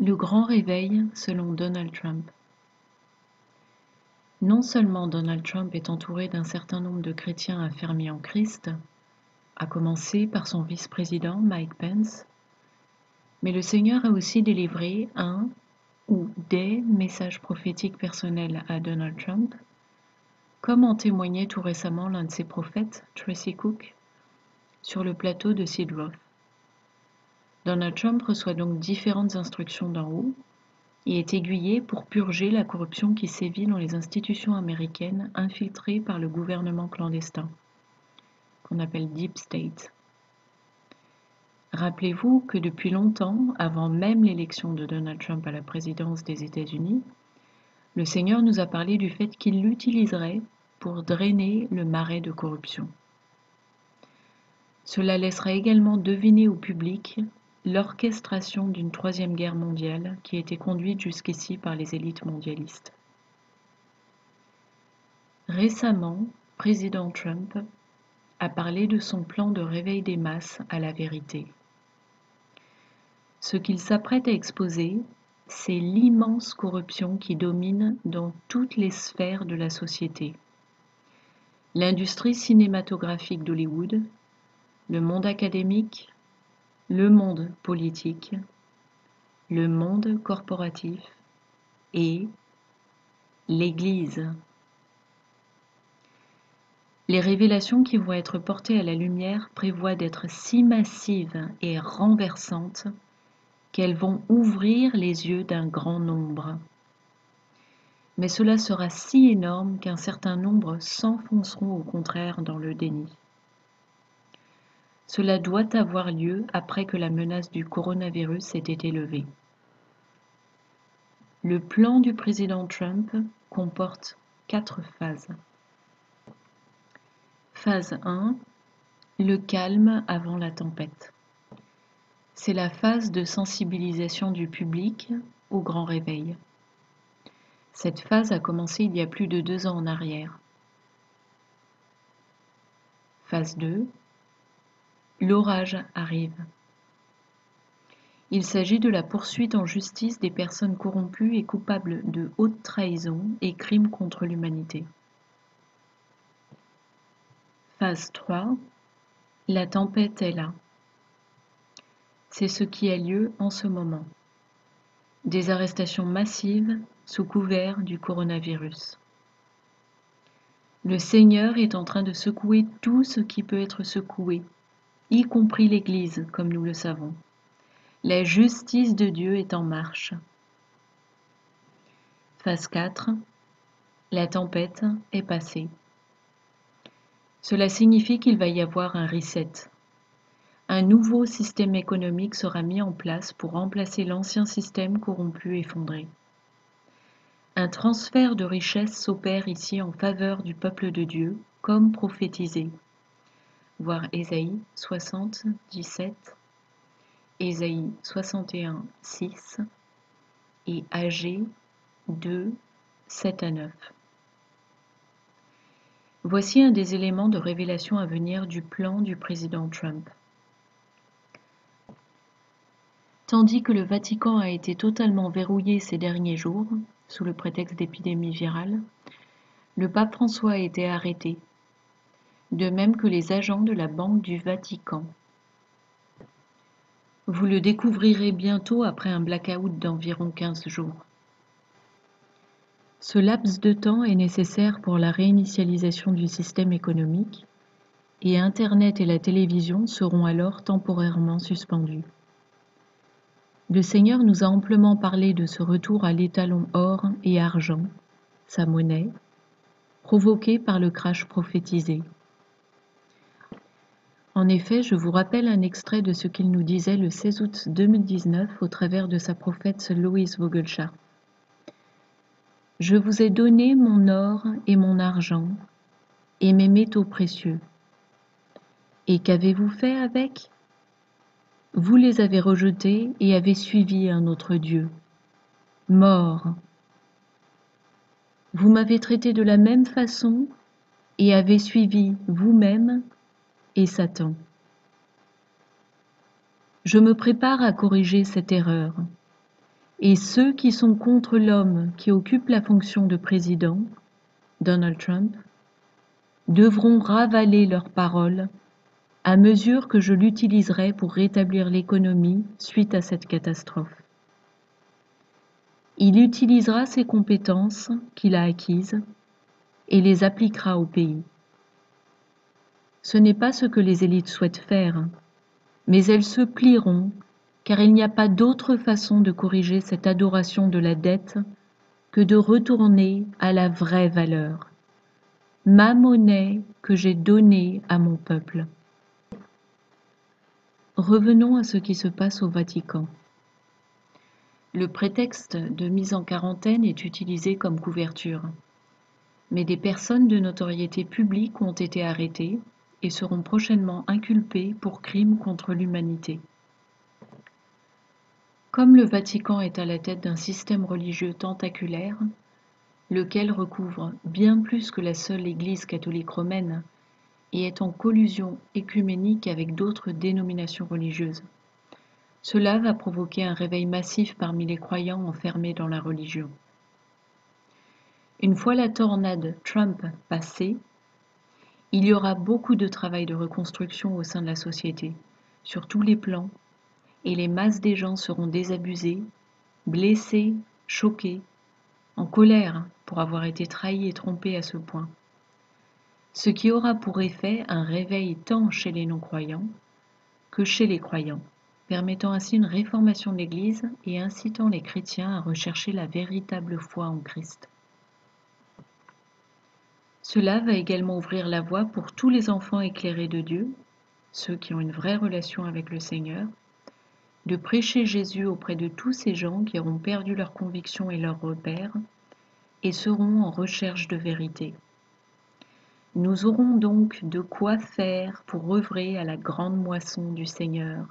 Le grand réveil selon Donald Trump. Non seulement Donald Trump est entouré d'un certain nombre de chrétiens affermis en Christ, à commencer par son vice-président Mike Pence, mais le Seigneur a aussi délivré un ou des messages prophétiques personnels à Donald Trump, comme en témoignait tout récemment l'un de ses prophètes, Tracy Cook, sur le plateau de Sid Roth. Donald Trump reçoit donc différentes instructions d'en haut et est aiguillé pour purger la corruption qui sévit dans les institutions américaines infiltrées par le gouvernement clandestin, qu'on appelle Deep State. Rappelez-vous que depuis longtemps, avant même l'élection de Donald Trump à la présidence des États-Unis, le Seigneur nous a parlé du fait qu'il l'utiliserait pour drainer le marais de corruption. Cela laissera également deviner au public l'orchestration d'une troisième guerre mondiale qui a été conduite jusqu'ici par les élites mondialistes. Récemment, président Trump a parlé de son plan de réveil des masses à la vérité. Ce qu'il s'apprête à exposer, c'est l'immense corruption qui domine dans toutes les sphères de la société. L'industrie cinématographique d'Hollywood, le monde académique, le monde politique, le monde corporatif et l'Église. Les révélations qui vont être portées à la lumière prévoient d'être si massives et renversantes qu'elles vont ouvrir les yeux d'un grand nombre. Mais cela sera si énorme qu'un certain nombre s'enfonceront au contraire dans le déni. Cela doit avoir lieu après que la menace du coronavirus ait été levée. Le plan du président Trump comporte 4 phases. Phase 1, le calme avant la tempête. C'est la phase de sensibilisation du public au grand réveil. Cette phase a commencé il y a plus de 2 ans en arrière. Phase 2, l'orage arrive. Il s'agit de la poursuite en justice des personnes corrompues et coupables de haute trahison et crimes contre l'humanité. Phase 3, la tempête est là. C'est ce qui a lieu en ce moment. Des arrestations massives sous couvert du coronavirus. Le Seigneur est en train de secouer tout ce qui peut être secoué, y compris l'Église, comme nous le savons. La justice de Dieu est en marche. Phase 4, la tempête est passée. Cela signifie qu'il va y avoir un reset. Un nouveau système économique sera mis en place pour remplacer l'ancien système corrompu et effondré. Un transfert de richesses s'opère ici en faveur du peuple de Dieu, comme prophétisé. Voir Ésaïe 60, 17, Ésaïe 61, 6 et Agée 2, 7 à 9. Voici un des éléments de révélation à venir du plan du président Trump. Tandis que le Vatican a été totalement verrouillé ces derniers jours, sous le prétexte d'épidémie virale, le pape François a été arrêté, de même que les agents de la Banque du Vatican. Vous le découvrirez bientôt après un blackout d'environ 15 jours. Ce laps de temps est nécessaire pour la réinitialisation du système économique et Internet et la télévision seront alors temporairement suspendus. Le Seigneur nous a amplement parlé de ce retour à l'étalon or et argent, sa monnaie, provoqué par le crash prophétisé. En effet, je vous rappelle un extrait de ce qu'il nous disait le 16 août 2019 au travers de sa prophète Louise Vogelchat. « Je vous ai donné mon or et mon argent et mes métaux précieux. Et qu'avez-vous fait avec ? Vous les avez rejetés et avez suivi un autre Dieu. Mort. Vous m'avez traité de la même façon et avez suivi vous-même et Satan. Je me prépare à corriger cette erreur. Et ceux qui sont contre l'homme qui occupe la fonction de président, Donald Trump, devront ravaler leurs paroles à mesure que je l'utiliserai pour rétablir l'économie suite à cette catastrophe. Il utilisera ces compétences qu'il a acquises et les appliquera au pays. Ce n'est pas ce que les élites souhaitent faire, mais elles se plieront car il n'y a pas d'autre façon de corriger cette adoration de la dette que de retourner à la vraie valeur, ma monnaie que j'ai donnée à mon peuple. Revenons à ce qui se passe au Vatican. Le prétexte de mise en quarantaine est utilisé comme couverture, mais des personnes de notoriété publique ont été arrêtées et seront prochainement inculpées pour crimes contre l'humanité. Comme le Vatican est à la tête d'un système religieux tentaculaire, lequel recouvre bien plus que la seule Église catholique romaine et est en collusion œcuménique avec d'autres dénominations religieuses, cela va provoquer un réveil massif parmi les croyants enfermés dans la religion. Une fois la tornade Trump passée, il y aura beaucoup de travail de reconstruction au sein de la société, sur tous les plans, et les masses des gens seront désabusées, blessées, choquées, en colère pour avoir été trahis et trompés à ce point. Ce qui aura pour effet un réveil tant chez les non-croyants que chez les croyants, permettant ainsi une réformation de l'Église et incitant les chrétiens à rechercher la véritable foi en Christ. Cela va également ouvrir la voie pour tous les enfants éclairés de Dieu, ceux qui ont une vraie relation avec le Seigneur, de prêcher Jésus auprès de tous ces gens qui auront perdu leurs convictions et leurs repères et seront en recherche de vérité. Nous aurons donc de quoi faire pour œuvrer à la grande moisson du Seigneur.